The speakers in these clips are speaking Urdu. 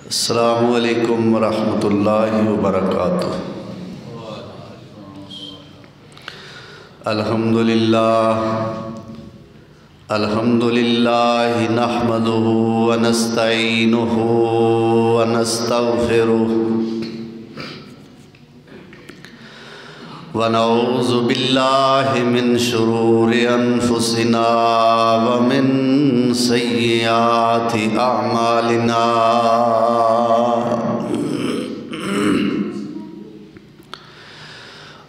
السلام علیکم ورحمۃ اللہ وبرکاتہ۔ الحمدللہ نحمدہ ونستعینہ ونستغفرہ ونعوذ باللہ من شرور انفسنا ومن سیئات اعمالنا،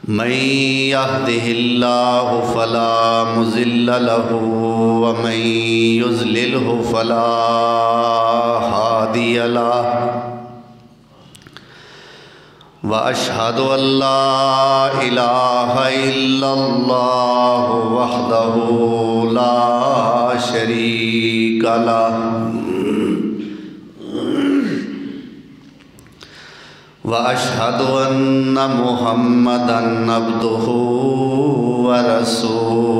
من يهده اللہ فلا مضل له ومن يضلله فلا هادي له، وأشهد أن لا إله إلا الله وحده لا شريك له، وأشهد أن محمدًا عبده ورسوله،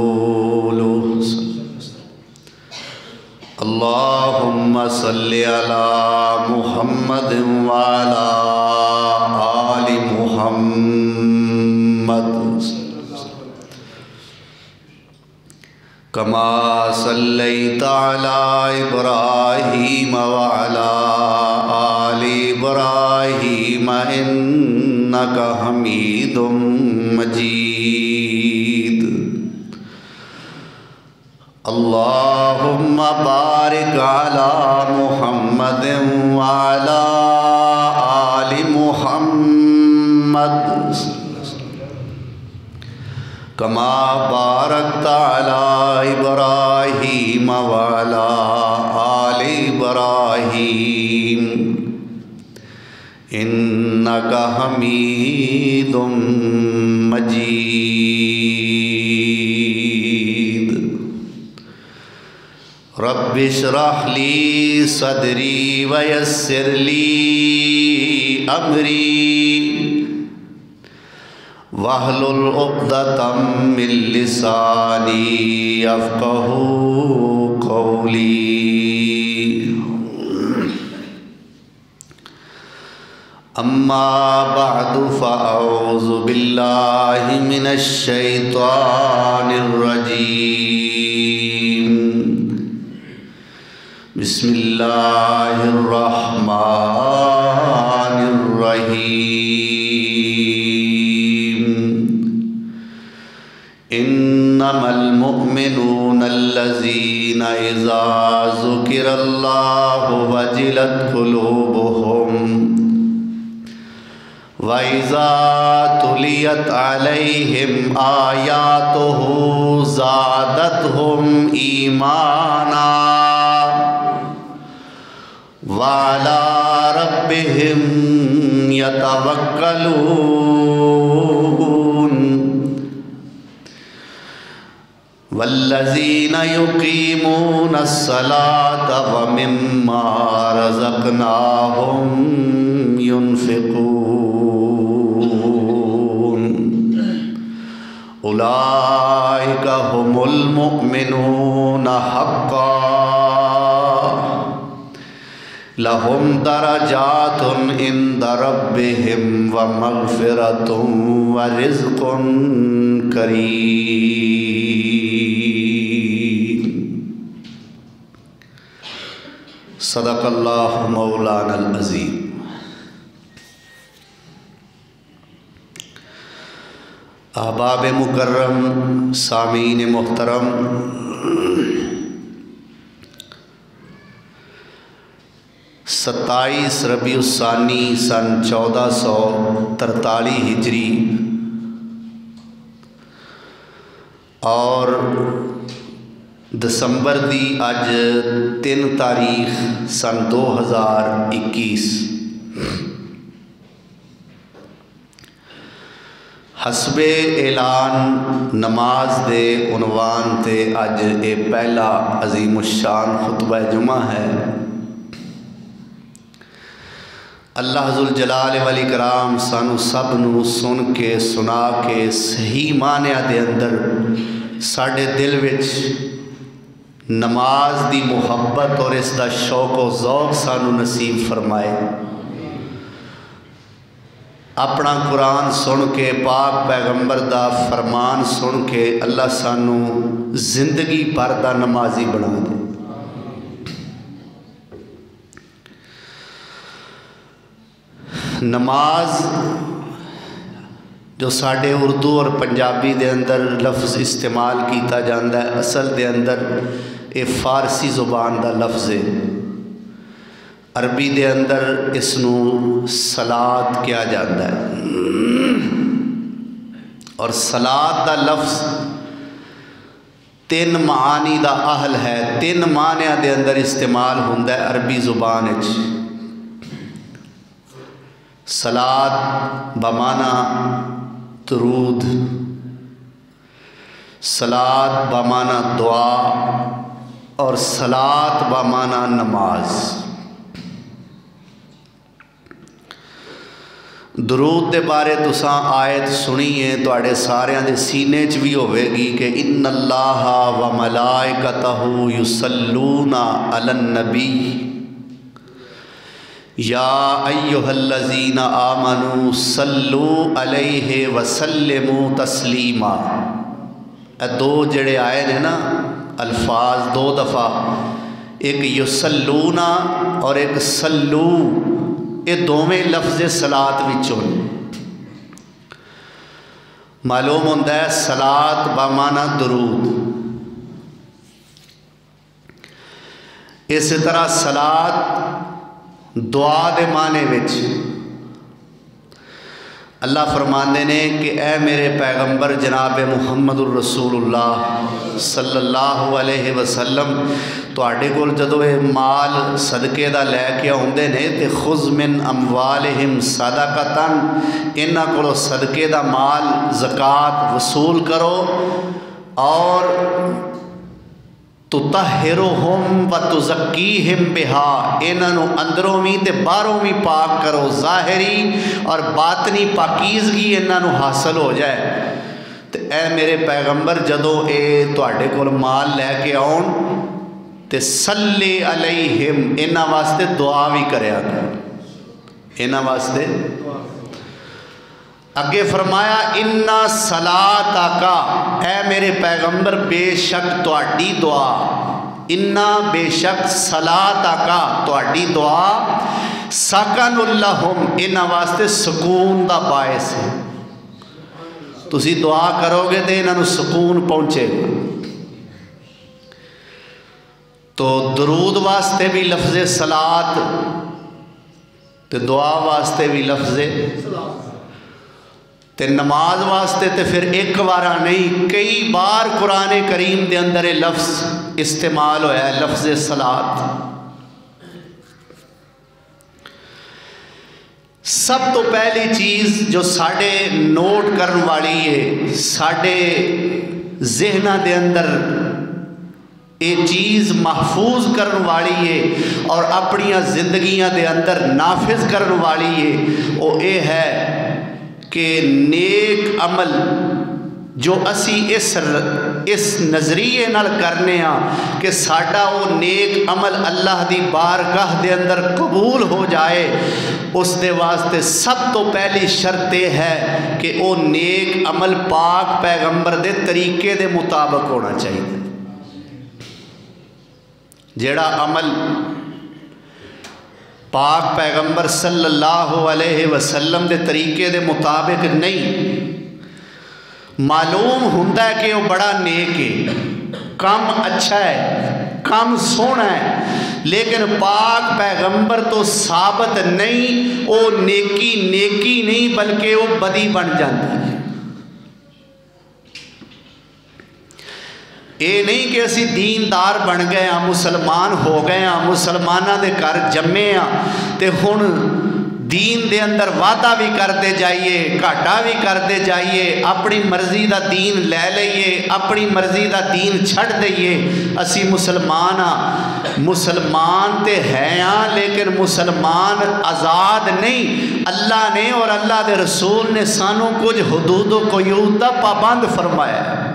اللهم صل على محمد وعلى آل محمد كما صليت على إبراهيم وعلى آل إبراهيم إنك حميد مجيد، اللهم بارك على محمد وعلى آل محمد كما باركت على إبراهيم وعلى آل إبراهيم إنك حميد مجيد، رب اشرح لي صدري ويسر لي أمري واحلل عقدة من لساني يفقهوا قولي، أما بعد فأعوذ بالله من الشيطان الرجيم، بسم اللہ الرحمن الرحیم، انما المؤمنون الذین اذا ذکر اللہ وجلت قلوبهم وَإِذَا تُلِيَتْ عَلَيْهِمْ آيَاتُهُ زَادَتْهُمْ إِيمَانًا وَعَلَى رَبِّهِمْ يَتَوَكَّلُونَ، وَالَّذِينَ يُقِيمُونَ الصَّلَاةَ وَمِمَّا رَزَقْنَاهُمْ يُنْفِقُونَ، أولئك هم المؤمنون حقا، لهم درجات عند ربهم ومغفرة ورزق كريم، صدق اللہ مولانا العظیم۔ احباب مکرم، سامعین محترم، 27 ربیع الثانی سن 1443 ہجری اور دسمبر دی اج 3 تاریخ سن 2021 حسب اعلان نماز دے عنوان تے اج اے پہلا عظیم الشان خطبہ جمعہ ہے۔ اللہ ذوالجلال والاکرام سانو سب نو سن کے سنا کے صحیح معنی دے اندر ساڑے دل وچ نماز دی محبت اور اس دا شوق و ذوق سانو نصیب فرمائے۔ اپنا قرآن سن کے پاک پیغمبر دا فرمان سن کے اللہ سانو زندگی بھر دا نمازی بنا دے۔ نماز جو ساڑھے اردو اور پنجابی دے اندر لفظ استعمال کیتا جاندہ ہے، اصل دے اندر اے فارسی زبان دا لفظ ہے۔ عربی دے اندر اس نو صلاۃ کیا جاندہ ہے، اور صلاۃ دا لفظ تین معانی دا اہل ہے، تین معنی دے اندر استعمال ہوندہ ہے عربی زبان اچ۔ صلاۃ بمعنی درود، صلاۃ بمعنی دعا، اور صلاۃ بمعنی نماز۔ درود دے بارے تساں آیت سنی ہے تواڈے ساریاں دے سینے چ بھی ہوے گی کہ ان اللہ و ملائکتہ یصلون علی النبی یا ایہا الذین آمنوا صلوا علیہ وسلموا تسلیما۔ اے دو جڑے آئے ہیں نا الفاظ دو دفعہ، ایک یصلون اور ایک صلو، یہ دوویں لفظ صلاۃ وچوں معلوم ہوتا ہے۔ صلاۃ بمعنی درود، اسی طرح صلاۃ دعا دے معنی وچ اللہ فرماندے نے کہ اے میرے پیغمبر جناب محمد الرسول اللہ صلی اللہ علیہ وسلم، تواڈے کول جدوں اے مال صدقے دا لے کے آوندے نے تے خذ من اموالہم صدقۃ، انہاں کولوں صدقے دا مال زکوٰۃ وصول کرو، اور تطہرہم و تزکیہم بہا، انہاں اندروں بھی تے باہروں بھی پاک کرو، ظاہری اور باطنی پاکیزگی انہاں حاصل ہو جائے۔ تے اے میرے پیغمبر جدوں اے تواڈے کول مال لے کے آؤن تے صلی علیہم، انہاں واسطے دعا بھی کریا کرو، انہاں واسطے۔ اگے فرمایا اِنَّا صَلَاتَكَ، اے میرے پیغمبر بے شک تواڈی دعا، اِنَّا بے شک صَلَاتَكَ تواڈی دعا، سَكَنُ لَهُمْ انہاں واسطے سکون دا باعث ہے۔ تسی دعا کرو گے تے انہاں نو سکون پہنچے گا۔ تو درود واسطے بھی لفظ صلاۃ تے دعا واسطے بھی لفظ تے نماز واسطے تے پھر ایک بارہ نہیں کئی بار قرآن کریم دے اندر لفظ استعمال ہویا ہے، لفظ صلاۃ۔ سب تو پہلی چیز جو ساڑھے نوٹ کرن والی ہے، ساڑھے ذہنہ دے اندر یہ چیز محفوظ کرن والی ہے اور اپنیاں زندگیاں دے اندر نافذ کرن والی ہے، وہ یہ ہے کہ نیک عمل جو اسی اس نظریے نال کرنے ہاں کہ ساڈا وہ نیک عمل اللہ دی بارگاہ دے اندر قبول ہو جائے، اس دے واسطے سب تو پہلی شرط یہ ہے کہ وہ نیک عمل پاک پیغمبر دے طریقے دے مطابق ہونا چاہیے۔ جیڑا عمل پاک پیغمبر صلی اللہ علیہ وسلم دے طریقے دے مطابق نہیں، معلوم ہوتا ہے کہ وہ بڑا نیک ہے، کم اچھا ہے، کم سونا ہے، لیکن پاک پیغمبر تو ثابت نہیں، وہ نیکی نہیں بلکہ وہ بدی بن جاتی ہے۔ یہ نہیں کہ اسی دیندار بن گئے ہاں، مسلمان ہو گئے ہاں، مسلمانہ دے گھر جمے ہاں تے ہن دین دے اندر وعدہ بھی کرتے جائیے، گھاٹا بھی کرتے جائیے، اپنی مرضی دا دین لے لئیے، اپنی مرضی دا دین چھڑ دئیے، اسی مسلمان ہاں۔ مسلمان تے ہیں ہاں لیکن مسلمان آزاد نہیں، اللہ نے اور اللہ دے رسول نے سانوں کچھ حدود و قیود دا پابند فرمایا ہے۔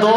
2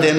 3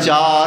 4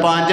5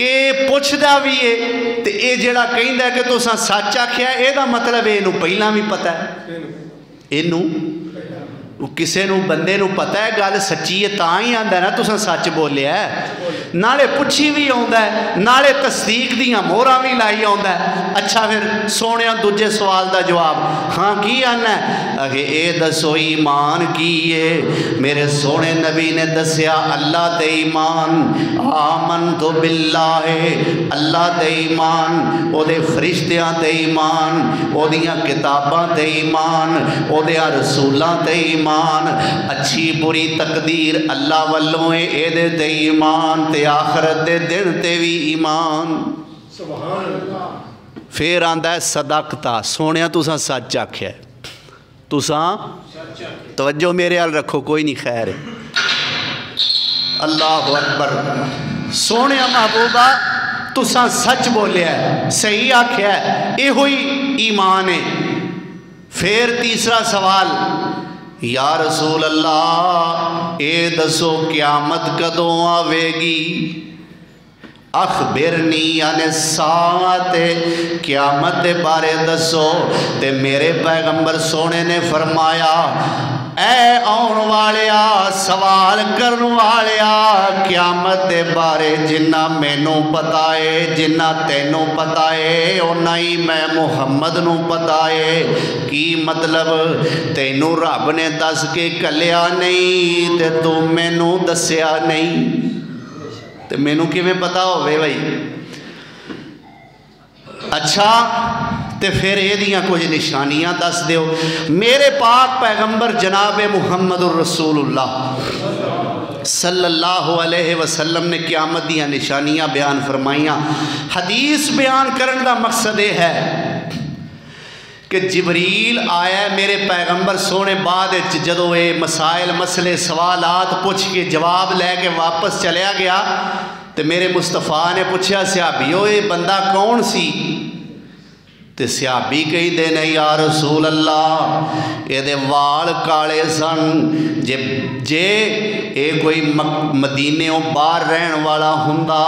کہ پوچھدا بھی ہے تے اے جڑا کہندا ہے کہ تساں سچ آکھیا اے دا مطلب اینو پہلاں بھی پتہ ہے اینو کسے نو بندے نو پتہ ہے گل سچی ہے تاں ہی آندا ہے نا تساں سچ بولیا ہے نالے پوچھی بھی آوندا ہے نالے تصدیق دیاں مہراں بھی لائی آوندا ہے اچھا پھر سونیاں دوجے سوال دا جواب ہاں کی آنا ہے اگے اے دسو ایمان کی ہے میرے سونے نبی نے دسیا اللہ تے ایمان آمنت باللہ اللہ تے ایمان او دے فرشتیاں تے ایمان او دیاں کتاباں تے ایمان او دیاں رسولاں تے ایمان اچھی بری تقدیر اللہ والوں اے دے تے ایمان تے آخرت دے دن تے بھی ایمان سبحان اللہ پھر آندا ہے صدقتا سونیا تساں سچ آکھیا ہے تساں توجہ میرے حال رکھو کوئی نہیں خیر ہے اللہ اکبر سونیا محبوبہ تساں سچ بولیا ہے صحیح آکھیا ہے اے ہوئی ایمان ہے پھر تیسرا سوال یا رسول اللہ اے دسو قیامت کدوں آوے گی اخبرنی عن الساعۃ قیامت دے بارے دسو تے میرے پیغمبر سونے نے فرمایا اے آن والیا سوال کرن والیا قیامت دے بارے جنہ مینوں پتہ ہے جنہ تینوں پتہ ہے اونا ہی میں محمد نوں پتہ ہے کی مطلب تینوں رب نے دس کے کلیا نہیں تے تو مینوں دسیا نہیں تے مینوں کیویں پتہ ہوئے بھائی اچھا تے پھر اے دیاں کچھ نشانیاں دس دیو میرے پاک پیغمبر جناب محمد الرسول اللہ صلی اللہ علیہ وسلم نے قیامت دیاں نشانیاں بیان فرمائیاں حدیث بیان کرن دا مقصد یہ ہے کہ جبریل آیا میرے پیغمبر سونے بعد جدو اے مسائل مسئلے سوالات پوچھ کے جواب لے کے واپس چلیا گیا تو میرے مصطفیٰ نے پوچھا صحابیو اے بندہ کون سی تے صحابی کہی دینے یا رسول اللہ اے دے وال کالے سن جے اے کوئی مدینے باہر رہن والا ہوندا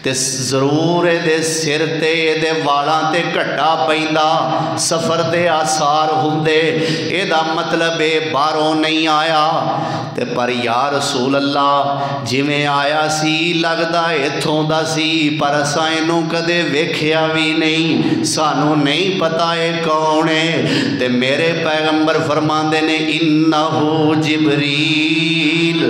تے ضرور دے سر تے دے والاں تے گھٹا پیندا سفر دے آثار ہوندے اے دا مطلب اے باہروں نہیں آیا تے پر یا رسول اللہ جویں آیا سی لگدا ایتھوں دا سی پر اساں اینوں کدے ویکھیا بھی نہیں سانوں نہیں پتہ اے کون ہے تے میرے پیغمبر فرماندے نے انہو جبریل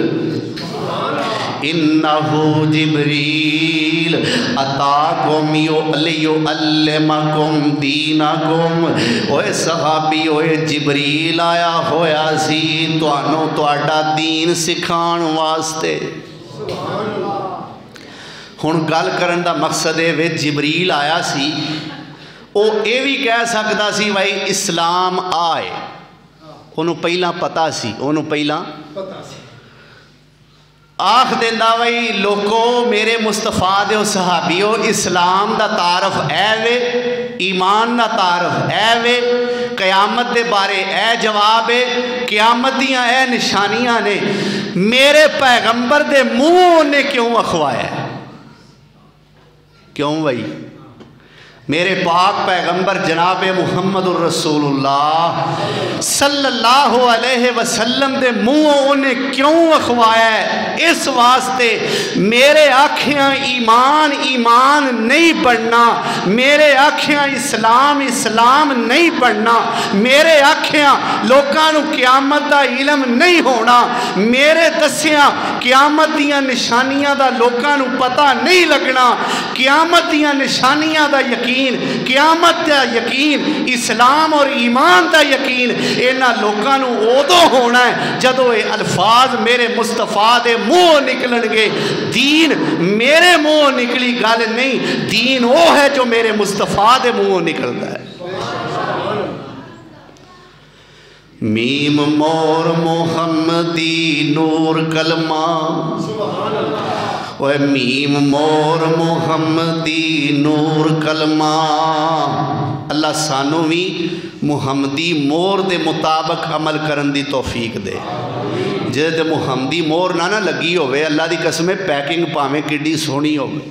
انہو جبریل اتاکم یعلمکم دینکم اوے صحابی اوے جبریل آیا ہویا سی توانوں تواڈا دین سکھان واسطے ہن گل کرن دا مقصد ہے وے جبریل آیا سی او اے بھی کہہ سکدا سی بھائی اسلام آئے انہوں پہلا پتہ سی انہوں پہلا پتہ سی آخ دیندہ وئی لوکو میرے مصطفیٰ دے و صحابیو اسلام دا تعارف اے وے ایمان دا تعارف اے وے قیامت دے بارے اے جواب ہے قیامت دیاں اے نشانیاں نے میرے پیغمبر دے منہ نے کیوں اخوایا ہے کیوں بھائی میرے پاک پیغمبر جناب محمد الرسول اللہ صلی اللہ علیہ وسلم دے منہ انہیں کیوں اخوایا ہے اس واسطے میرے آنکھیاں ایمان ایمان نہیں پڑھنا میرے آنکھیاں اسلام اسلام نہیں پڑھنا میرے آنکھیاں لوکانو قیامت دا علم نہیں ہونا میرے دسیاں قیامت دیاں نشانیاں دا لوکانو پتہ نہیں لگنا قیامت دیاں نشانیاں دا یقین قیامت دا یقین اسلام اور ایمان دا یقین اینا لوکانو اودو ہونا ہے جدو اے الفاظ میرے مصطفیٰ دے منہ نکلن گے دین میرے منہ نکلی گل نہیں دین وہ ہے جو میرے مصطفیٰ دے منہ نکلتا ہے میم مور محمدی نور کلمہ وہ میم مور محمدی نور کلمہ اللہ سانو بھی محمدی مور دے مطابق عمل کرن دی توفیق دے جے دے محمدی مور نہ لگی ہوئے اللہ دی قسم پیکنگ پاویں کڈی سونی ہوئے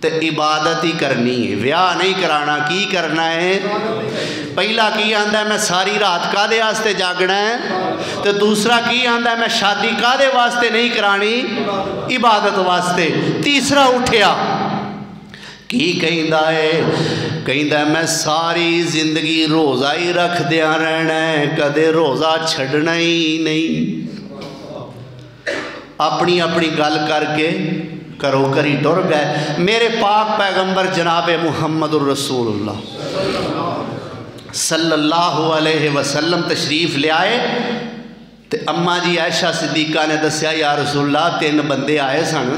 تو عبادت ہی کرنی ہے، ویاہ نہیں کرانا۔ کی کرنا ہے؟ پہلا کی آندا ہے میں ساری رات کادے واسطے جاگنا ہے، تو دوسرا کی آندا ہے میں شادی کادے واسطے نہیں کرانی؟ عبادت واسطے۔ تیسرا اٹھیا کی کہندا ہے؟ کہندا ہے میں ساری زندگی روزہ ہی رکھ دیا رہنا ہے، کدے روزہ چھڑنا ہی نہیں۔ اپنی اپنی گل کر کے کرو کری ٹر گئے۔ میرے پاک پیغمبر جناب محمد الرسول اللہ صلی اللہ علیہ وسلم تشریف لے آئے، تو اماں جی عائشہ صدیقہ نے دسیا یا رسول اللہ 3 بندے آئے سن،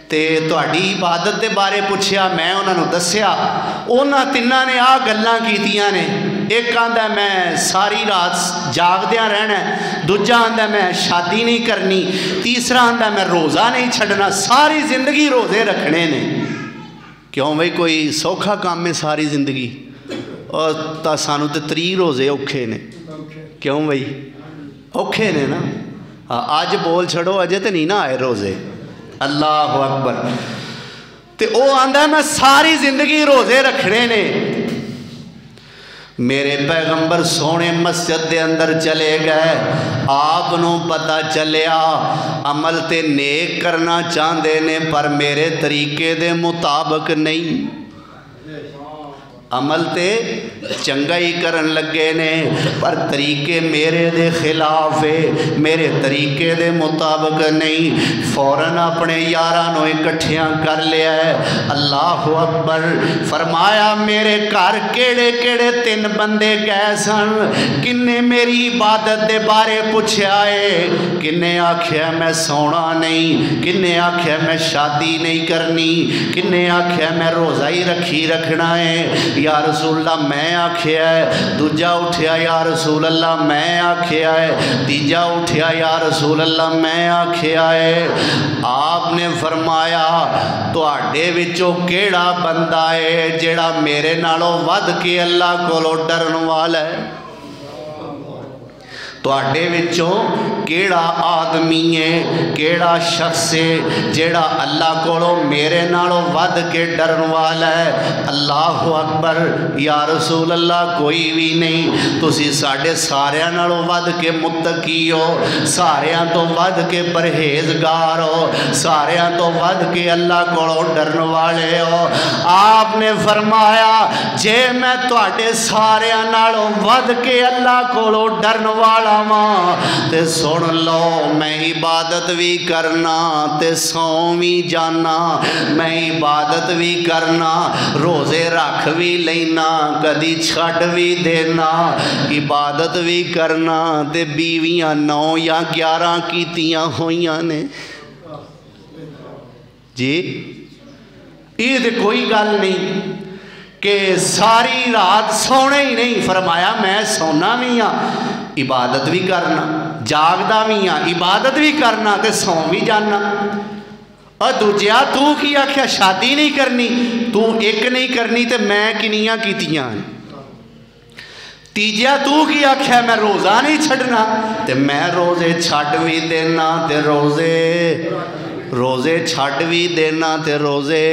تے تہاڈی عبادت دے بارے پوچھیا، میں انہاں نوں دسیا، انہاں تیناں نے آ گلاں کیتیاں نے۔ ایک آندا ہے میں ساری رات جاگدیاں رہنا ہے، دوجا آندا ہے میں شادی نہیں کرنی، تیسرا آندا ہے میں روزہ نہیں چھڈنا، ساری زندگی روزے رکھنے نے۔ کیوں بھئی کوئی سوکھا کام ہے ساری زندگی؟ اور تا سانو تے 3 روزے اوکھے نے۔ کیوں بھئی اوکھے نے نا؟ آج بول چھڑو اجے تے نہیں نا آئے روزے۔ اللہ اکبر۔ تے او آندا ہے میں ساری زندگی روزے رکھنے نے۔ میرے پیغمبر سونے مسجد دے اندر چلے گئے، آپ نو پتہ چلیا عمل تے نیک کرنا چاہندے نے پر میرے طریقے دے مطابق نہیں، عمل تے چنگائی کرن لگے نے پر طریقے میرے دے خلاف ہے، میرے طریقے دے مطابق نہیں۔ فوراً اپنے یارانوں اکٹھیاں کر لیا ہے۔ اللہ اکبر۔ فرمایا میرے گھر کیڑے کیڑے 3 بندے گئے سن، کنے میری عبادت دے بارے پوچھا ہے، کنے آکھیا میں سونا نہیں، کنے آکھیا میں شادی نہیں کرنی، کنے آکھیا میں روزہ ہی رکھنا ہے۔ یا رسول اللہ میں آکھیا ہے، دوجا اٹھیا یا رسول اللہ میں آکھیا ہے، تیجا اٹھیا یا رسول اللہ میں آکھیا ہے۔ آپ نے فرمایا تواڈے وچوں کیڑا بندہ ہے جیڑا میرے نالوں ود کے اللہ کولوں ڈرن والا ہے؟ تواڈے وچوں کیڑا آدمی ہے، کیڑا شخص ہے جیڑا اللہ کولوں میرے نالوں ود کے ڈرن والا ہے؟ اللہ اکبر۔ یا رسول اللہ کوئی بھی نہیں، تسی ساڈے ساریاں نالوں ود کے متقی ہو، ساریاں تو ود کے پرہیزگار ہو، ساریاں تو ود کے اللہ کولوں ڈرن والے ہو۔ آپ نے فرمایا جے میں تواڈے ساریاں نالوں ود کے اللہ کولوں ڈرن والا تے سن لو میں عبادت بھی کرنا تے سو بھی جانا، میں عبادت بھی کرنا، روزے رکھ بھی لینا، کدی چھڈ بھی دینا، عبادت بھی کرنا تے بیویاں 9 یا 11 کیتیاں ہوئیاں نے۔ جی یہ تے کوئی گل نہیں کہ ساری رات سونے ہی نہیں۔ فرمایا میں سونا بھی ہاں، عبادت بھی کرنا، جاگدا بھی ہاں، عبادت بھی کرنا تے سو بھی جانا۔ اور دوجیا تو کی آکھیا شادی نہیں کرنی، تو ایک نہیں کرنی تے میں کنیاں کیتیاں ہیں۔ تیجیا تو کی آکھیا میں روزہ نہیں چھڑنا، تے میں روزے چھڑ بھی دینا تے روزے چھڑ بھی دینا تے روزے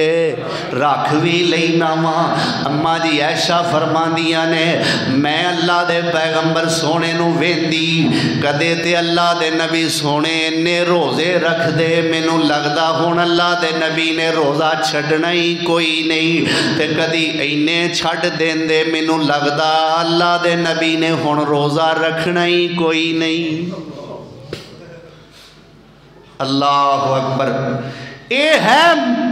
رکھ بھی لینا وا۔ اماں جی عائشہ فرماندیاں نے میں اللہ دے پیغمبر سونے نو ویندی، کدے تے اللہ دے نبی سونے نے روزے رکھ دے، مینوں لگدا ہن اللہ دے نبی نے روزہ چھڈنا ہی کوئی نہیں، تے کدی اینے چھڈ دیندے مینوں لگدا اللہ دے نبی نے ہن روزہ رکھنا ہی کوئی نہیں۔ اللہ اکبر۔ اے ہے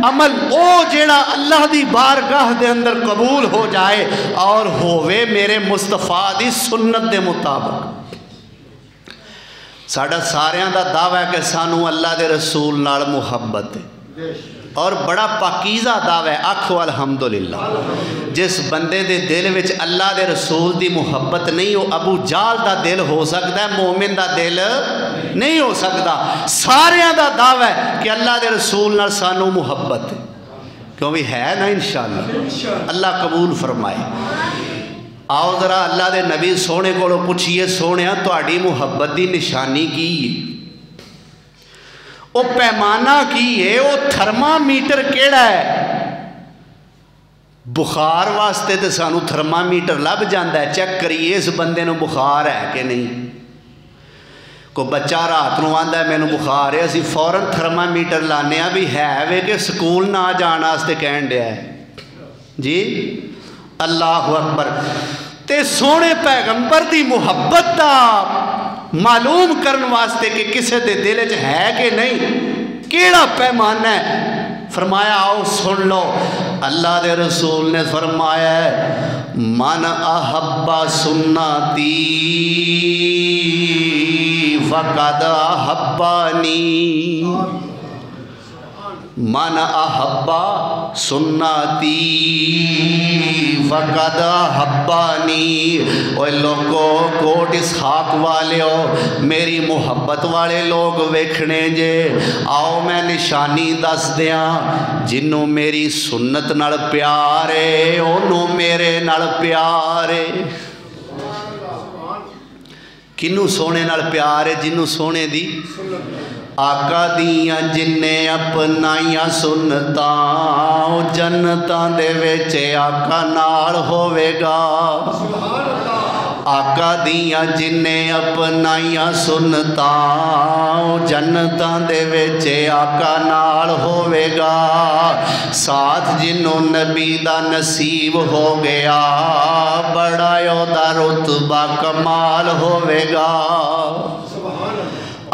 عمل او جیڑا اللہ دی بارگاہ دے اندر قبول ہو جائے اور ہووے میرے مصطفیٰ دی سنت دے مطابق۔ ساڑھا ساریاں دا دعویٰ ہے کہ سانو اللہ دے رسول نال محبت ہے، اور بڑا پاکیزہ دعویٰ ہے، آکھو الحمدللہ۔ جس بندے دے دل وچ اللہ دے رسول دی محبت نہیں ہو، ابو جال دا دل ہو سکتا ہے، مومن دا دل نہیں ہو سکتا۔ ساریاں دا دعویٰ ہے کہ اللہ دے رسول نال سانو محبت ہے، کیوں بھی ہے نا انشاءاللہ۔ اللہ قبول فرمائے۔ آؤ ذرا اللہ دے نبی سونے کو پوچھئے، سونے تہاڈی محبت دی نشانی کی ہے؟ وہ پیمانہ کی ہے، وہ تھرمامیٹر کیڑا ہے؟ بخار واسطے تو سانو تھرمامیٹر لب جاندہ ہے، چیک کریے اس بندے نو بخار ہے کہ نہیں۔ کو بچہ رات نو آندا ہے مینوں بخار ہے، اسی فوراً تھرمامیٹر لانے ہیں بھی ہے وے کہ سکول نہ جانا واسطے کہن دیا ہے جی۔ اللہ اکبر۔ تے سونے پیغمبر دی محبت دا معلوم کرن واسطے کہ کسے دے دل وچ ہے کہ نہیں، کیڑا پیمانہ ہے؟ فرمایا آؤ سن لو، اللہ دے رسول نے فرمایا ہے من احب سنتی فقد احبانی، من احب سنتی فقد احبانی۔ اوہ لوگو کوٹ اسحاق والے ہو، میری محبت والے لوگ ویکھنے جے، آؤ میں نشانی دس دیاں، جنوں میری سنت نال پیارے انہوں میرے نال پیارے۔ کنوں سونے نال پیارے؟ جنوں سونے دی آقا دیاں جنہیں اپنائیاں سنتاں، جنتاں دے ویچے آقا نال ہوئے گا۔ آقا دیاں جنہیں اپنائیاں سنتاں، جنتاں دے ویچے آقا نال ہوئے گا۔ ساتھ جنوں نبی دا نصیب ہو گیا، بڑا یودہ رتبہ کمال ہوئے گا۔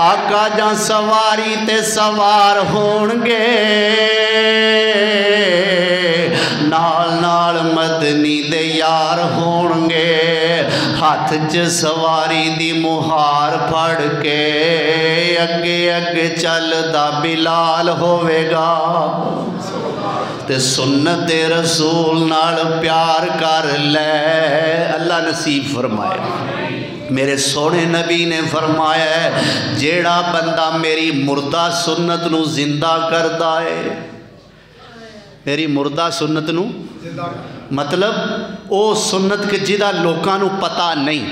آقا جاں سواری تے سوار ہونگے، نال نال مدنی دے یار ہونگے، ہاتھ چ سواری دی مہار پھڑ کے، اگے اگے چل دا بلال ہوئے گا۔ تے سنت رسول نال پیار کر لے، اللہ نصیب فرمائے۔ میرے سونے نبی نے فرمایا ہے جیڑا بندہ میری مردہ سنت نو زندہ کردہ ہے، میری مردہ سنت نو مطلب او سنت کے جدہ لوکاں نو پتہ نہیں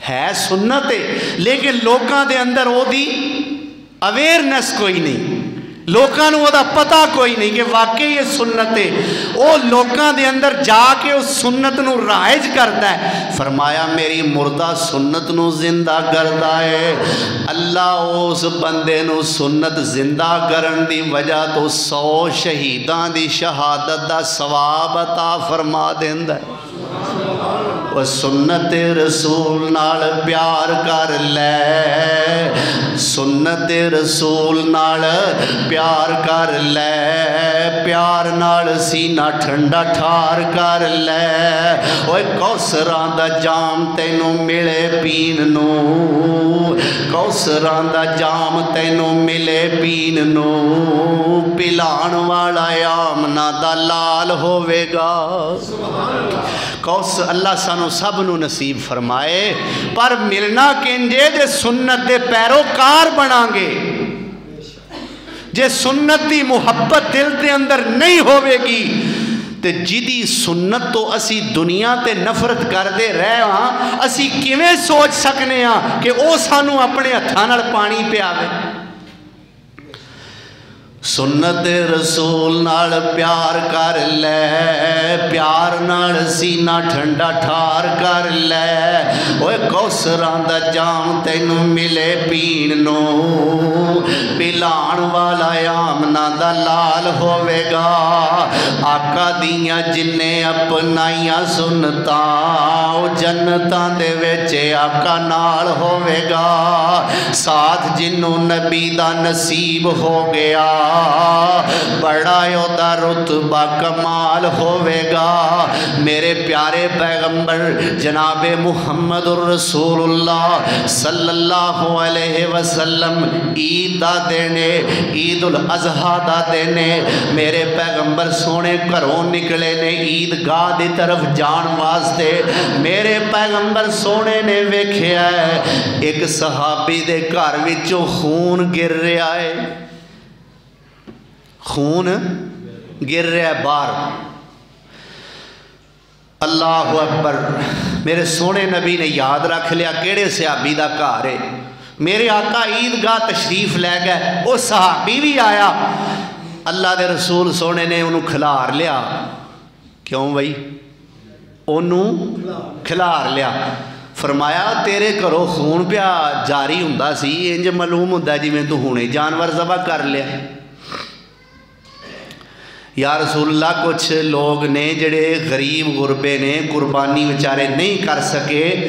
ہے، سنت ہے لیکن لوکاں دے اندر او دی اویرنس کوئی نہیں، لوکاں نو دا پتہ کوئی نہیں کہ واقعی یہ سنت ہے، او لوکاں دے اندر جا کے اس سنت نو رائج کرتا ہے۔ فرمایا میری مردہ سنت نو زندہ کرتا ہے، اللہ اس بندے نو سنت زندہ کرن دی وجہ تو 100 شہیدان دی شہادت دا ثواب عطا فرما دیندا ہے۔ وہ سنت رسول نال پیار کر لے، سنت رسول نال پیار کر لے، پیار نال سینہ ٹھنڈا ٹھار کر لے۔ اوے کوثراں دا جام تینوں ملے پین نو، کوثراں دا جام تینوں ملے پین نو، پلان والا آمنہ دا لال ہوئے گا۔ اللہ سانو سب نو نصیب فرمائے، پر ملنا کنجے جے سنت دے پیروکار بنا گے، جے سنت دی محبت دل دے اندر نہیں ہوئے گی تے جدی سنت تو اسی دنیا تے نفرت کر دے رہے ہاں، اسی کیویں سوچ سکنے ہاں کہ او سانو اپنے ہتھاں نال پانی پہ آوے۔ سنت رسول نال پیار کر لے، پیار نال سینہ ٹھنڈا ٹھار کر لے۔ اوے کوثراں دا جام تینوں ملے پین نو، پلان والا آمنہ دا لال ہوئے گا۔ آقا دیاں جنہیں اپنائیاں سنتاں، جنتاں دے ویچے آقا نال ہوئے گا۔ ساتھ جنوں نبی دا نصیب ہو گیا، بڑا یودہ رتبہ کمال ہوئے گا۔ میرے پیارے پیغمبر جناب محمد الرسول اللہ صلی اللہ علیہ وسلم عید دا دینے، عید الاضحیٰ دا دینے، میرے پیغمبر سونے گھروں نکلے نے عیدگاہ دی طرف جان واسطے۔ میرے پیغمبر سونے نے ویکھیا ہے ایک صحابی دے گھر وچوں خون گر رہا ہے، خون گر رہا ہے باہر۔ اللہ اکبر، میرے سونے نبی نے یاد رکھ لیا کیڑے صحابی دا گھر ہے، میرے آقا عیدگاہ تشریف لے گئے، وہ صحابی بھی آیا، اللہ دے رسول سونے نے انہوں کھلار لیا. کیوں بھائی؟ انہوں کھلار لیا. فرمایا تیرے گھروں خون پیا جاری ہوندا سی، انج معلوم ہوندا جویں تو ہونے جانور ذبح کر لیا. یا رسول اللہ کچھ لوگ نے جڑے غریب غربے نے قربانی بیچارے نہیں کر سکے،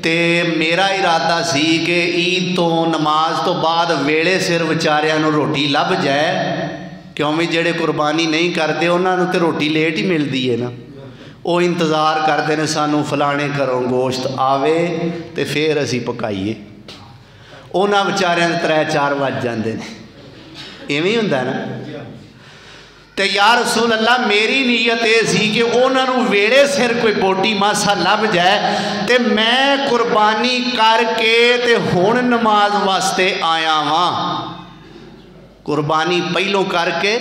تے میرا ارادہ سی کہ عید تو نماز تو بعد ویلے سر بیچاریاں نوں روٹی لب جائے، کیوں بھی جڑے قربانی نہیں کرتے انہاں نوں تے روٹی لیٹ ہی ملدی ہے نا. وہ انتظار کرتے ہیں سانوں فلانے گھروں گوشت آوے تے پھر اسی پکائیے. انہاں بیچاریاں دے 3-4 بج جاندے نے، ایویں ہوندا ہے نا. تے یا رسول اللہ میری نیت یہ سی کہ انہاں نوں ویڑے سر کوئی بوٹی ماسا لب جائے تے میں قربانی کر کے تے ہن نماز واسطے آیا ہاں. قربانی پہلوں کر کے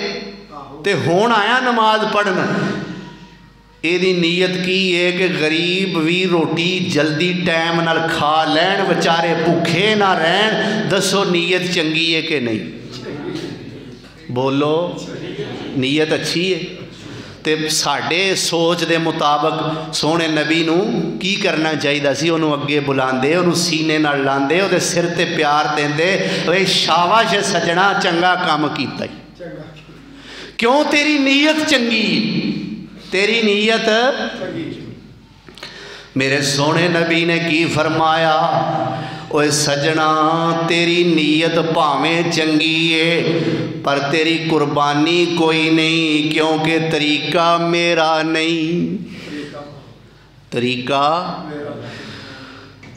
تے ہن آیا نماز پڑھنا. یہ نیت کی ہے کہ غریب بھی روٹی جلدی ٹائم نال کھا لین، بچارے بھوکے نہ رہن. دسو نیت چنگی ہے کہ نہیں؟ بولو نیت اچھی ہے. تے ساڈے سوچ دے مطابق سونے نبی نو کی کرنا چاہیے سی؟ انہوں اگے بلاندے، انہوں سینے نال لاندے، وہ سر تے پیار دیندے، اے شاباش سجنا چنگا کام کیتا ہی. کیوں؟ تیری نیت چنگی، تیری نیت. میرے سونے نبی نے کی فرمایا؟ اوے سجنا تیری نیت بھاویں چنگی ہے پر تیری قربانی کوئی نہیں، کیونکہ طریقہ میرا نہیں.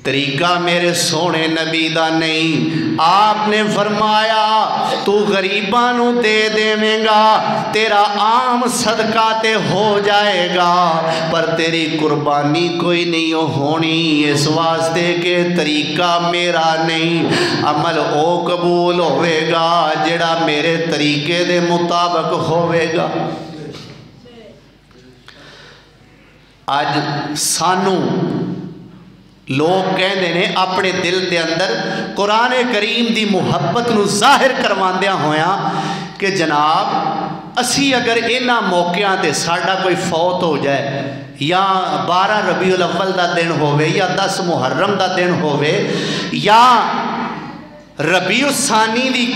طریقہ میرے سونے نبی دا نہیں. آپ نے فرمایا تو غریباں نو دے دیویں گا، تیرا عام صدقہ تے ہو جائے گا، پر تیری قربانی کوئی نہیں ہونی، اس واسطے کہ طریقہ میرا نہیں. عمل او قبول ہوئے گا جڑا میرے طریقے دے مطابق ہوئے گا. اج سانو لوگ کہندے نے اپنے دل دے اندر قرآن کریم دی محبت نو ظاہر کرواندیاں ہویاں کہ جناب اسی اگر انہاں موقعاں تے ساڈا کوئی فوت ہو جائے، یا 12 ربیع الاول دا دن ہووے، یا 10 محرم دا دن ہووے، یا ربیع الثانی دی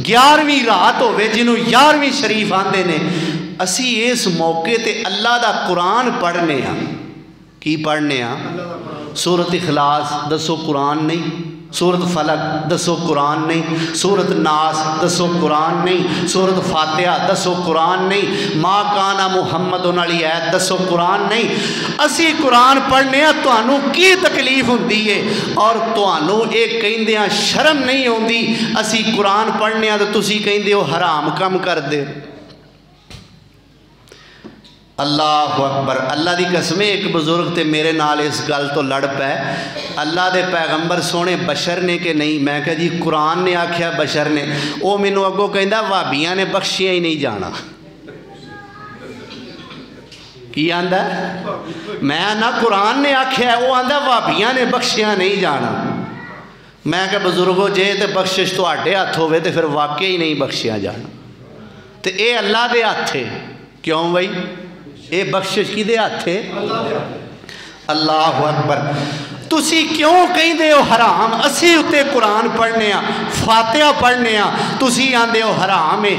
11ویں رات ہووے جنہوں 11ویں شریف آندے نے، اسی اس موقع تے اللہ دا قرآن پڑھنے ہاں. کی پڑھنے ہاں؟ سورت اخلاص دسو قرآن نہیں، سورت فلق دسو قرآن نہیں، سورت ناس دسو قرآن نہیں، سورت فاتحہ دسو قرآن نہیں، ما کانا محمد علی ایت دسو قرآن نہیں. اسی قرآن پڑھنے ہیں. توانوں کی تکلیف ہوندی ہے اور توانوں ایک کہندے ہیں شرم نہیں ہوندی اسی قرآن پڑھنے ہیں تو تسی کہندے ہو حرام کم کر دے. اللہ اکبر. اللہ دی قسم ایک بزرگ تے میرے نال اس گل تو لڑ پے، اللہ دے پیغمبر سونے بشر نے کہ نہیں؟ میں کہا جی قرآن نے آکھیا بشر نے. او مینوں اگوں کہندا وہابیاں نے بخشیا ہی نہیں جانا. کی آندا؟ میں نہ قرآن نے آکھیا، وہ آندا وہابیاں نے بخشیا نہیں جانا. میں کہا بزرگو جے تے بخشش تواڈے ہاتھ ہوے تے پھر واقعی نہیں بخشیا جانا. تے اے اللہ دے ہاتھ ہے. کیوں بھائی؟ اے بخشش کی دے ہاتھ ہے؟ اللہ اکبر. تسی کیوں کہندے ہو حرام؟ اسی اتے قرآن پڑھنے ہاں، فاتحہ پڑھنے ہاں، تسی آندے ہو حرام ہے.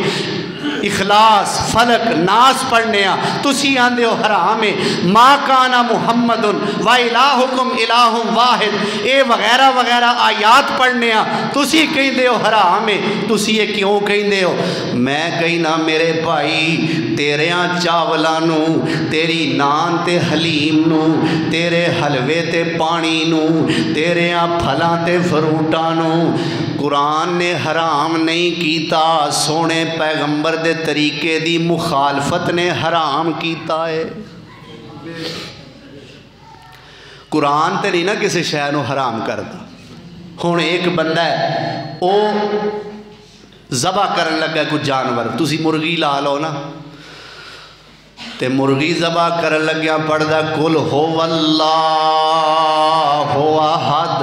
اخلاص فلق ناس پڑھنے ہاں، تسی آندے ہو حرام ہے. ما کانا محمد و الہکم الہ واحد، اے وغیرہ وغیرہ آیات پڑھنے ہاں، تسی کہندے ہو حرام ہے. تسی یہ کیوں کہندے ہو؟ میں کہنا میرے بھائی تیریاں چاولاں نو، تیری نان تے حلیم نو، تیرے حلوے تے پانی نو، تیریاں پھلاں تے فروٹاں نو قرآن نے حرام نہیں کیتا، سونے پیغمبر دے طریقے دی مخالفت نے حرام کیتا ہے. قرآن تے نہیں نا کسی شے نو حرام کرتا. ہن ایک بندہ ہے او ذبح کرن لگا کوئی جانور، تسی مرغی لا لو نا، تے مرغی ذبح کرن لگیا پڑھدا قل هو اللہ احد.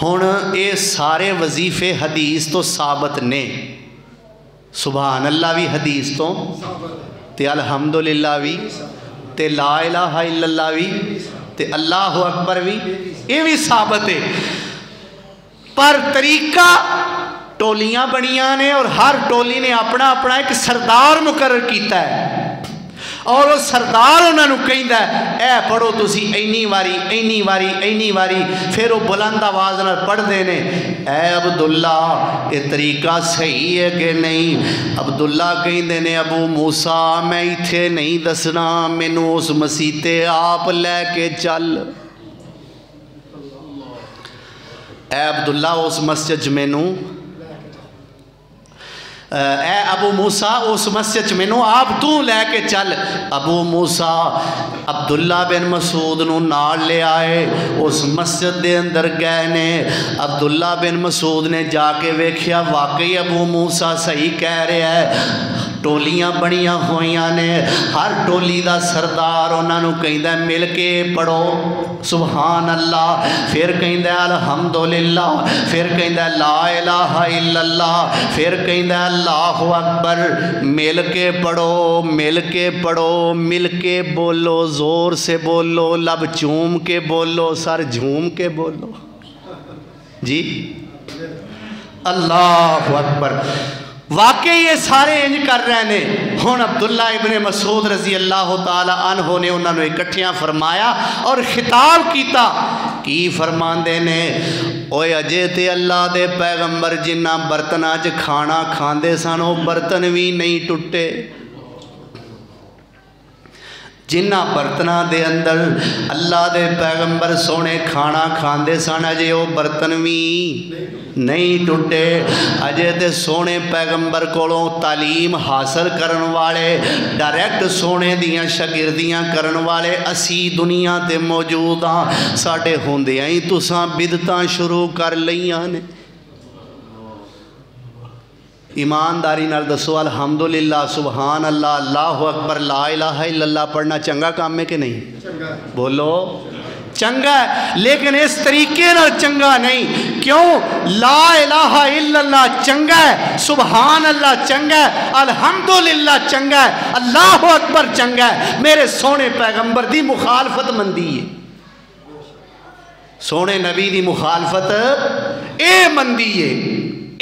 ہن یہ سارے وظیفے حدیث تو ثابت نے، سبحان اللہ بھی حدیث تو، تے الحمدللہ بھی، تے لا الہ الا اللہ بھی، تے اللہ اکبر بھی، یہ بھی ثابت ہے، پر طریقہ ٹولیاں بنیاں نے اور ہر ٹولی نے اپنا اپنا ایک سردار مقرر کیتا ہے، اور وہ سردار انہوں نے کہندا ہے اے پڑھو تسی اینی واری اینی واری اینی واری، پھر وہ بلند آواز نال پڑھ دے نے، اے عبداللہ یہ طریقہ صحیح ہے کہ نہیں؟ عبداللہ کہندے نے ابو موسیٰ میں ایتھے نہیں دسنا، مینوں اس مسیتے آپ لے کے چل۔ اے عبداللہ اس مسجد مینوں، اے ابو موسیٰ اس مسجد مینوں آپ تو لے کے چل۔ ابو موسیٰ عبداللہ بن مسعود نو نال لے آئے، اس مسجد دے اندر گئے نے، عبداللہ بن مسعود نے جا کے ویکھیا واقعی ابو موسیٰ صحیح کہہ رہا ہے، ٹولیاں بڑیاں ہوئیاں نے، ہر ٹولی دا سردار انہاں نو کہندا ہے مل کے پڑھو سبحان اللہ، پھر کہندا ہے الحمدللہ، پھر کہندا ہے لا الہ الا اللہ، پھر کہندا ہے اللہ اکبر، مل کے پڑھو مل کے پڑھو، مل کے بولو، زور سے بولو، لب چوم کے بولو، سر جھوم کے بولو، جی اللہ اکبر۔ واقعی یہ سارے انج کر رہے ہیں۔ ہن عبداللہ ابن مسعود رضی اللہ تعالی عنہ نے انہوں نے اکٹھیاں فرمایا اور خطاب کیتا، کی فرماندے نے اوے اجے تے اللہ دے پیغمبر جنہ برتناں چ کھانا کھاندے سن وہ برتن بھی نہیں ٹوٹے، جنہ برتناں دے اندر اللہ دے پیغمبر سونے کھانا کھاندے سن اجے وہ برتن بھی نہیں ٹوٹے، اجے تے سونے پیغمبر کولوں تعلیم حاصل کرن والے، ڈائریکٹ سونے دیاں شاگردیاں کرن والے اسی دنیا تے موجود ہاں، ساڈے ہوندیاں ہی تساں بدعتاں شروع کر لیاں نے۔ ایمانداری نال دسو الحمدللہ سبحان اللہ اللہ اکبر لا الہ الا اللہ پڑھنا چنگا کام ہے کہ نہیں؟ بولو چنگا ہے، لیکن اس طریقے نال چنگا نہیں۔ کیوں؟ لا الہ الا اللہ چنگا ہے، سبحان اللہ چنگا ہے، الحمدللہ چنگا ہے، اللہ اکبر چنگا ہے، میرے سونے پیغمبر دی مخالفت مندی ہے، سونے نبی دی مخالفت اے مندی ہے،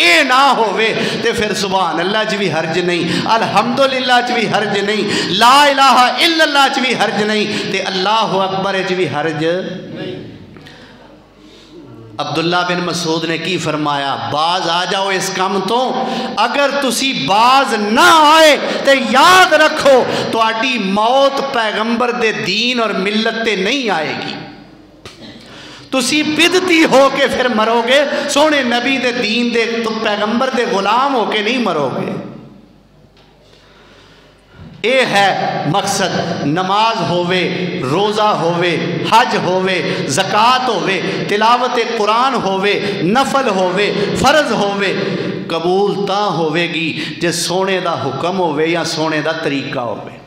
اے نہ ہوئے تے پھر سبحان اللہ چ بھی حرج نہیں، الحمدللہ چ بھی حرج نہیں، لا الہ الا اللہ چ بھی حرج نہیں، تے اللہ اکبر چ بھی حرج نہیں۔ عبداللہ بن مسعود نے کی فرمایا باز آ جاؤ اس کام تو، اگر تسی باز نہ آئے تے یاد رکھو تہاڈی موت پیغمبر دے دین اور ملت تے نہیں آئے گی، تسی بدعتی ہو کے پھر مرو گے، سونے نبی دے دین دے تو پیغمبر دے غلام ہو کے نہیں مرو گے۔ اے ہے مقصد، نماز ہووے، روزہ ہووے، حج ہووے، زکوٰۃ ہووے، تلاوت قرآن ہووے، نفل ہووے، فرض ہووے، قبول تاں ہووے گی جے سونے دا حکم ہووے یا سونے دا طریقہ ہووے،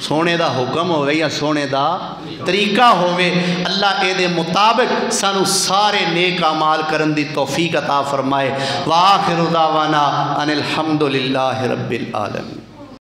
سونے دا حکم ہووے یا سونے دا طریقہ ہووے۔ اللہ اے دے مطابق سانو سارے نیک اعمال کرن دی توفیق عطا فرمائے۔ وآخر دعوانا ان الحمدللہ رب العالمین۔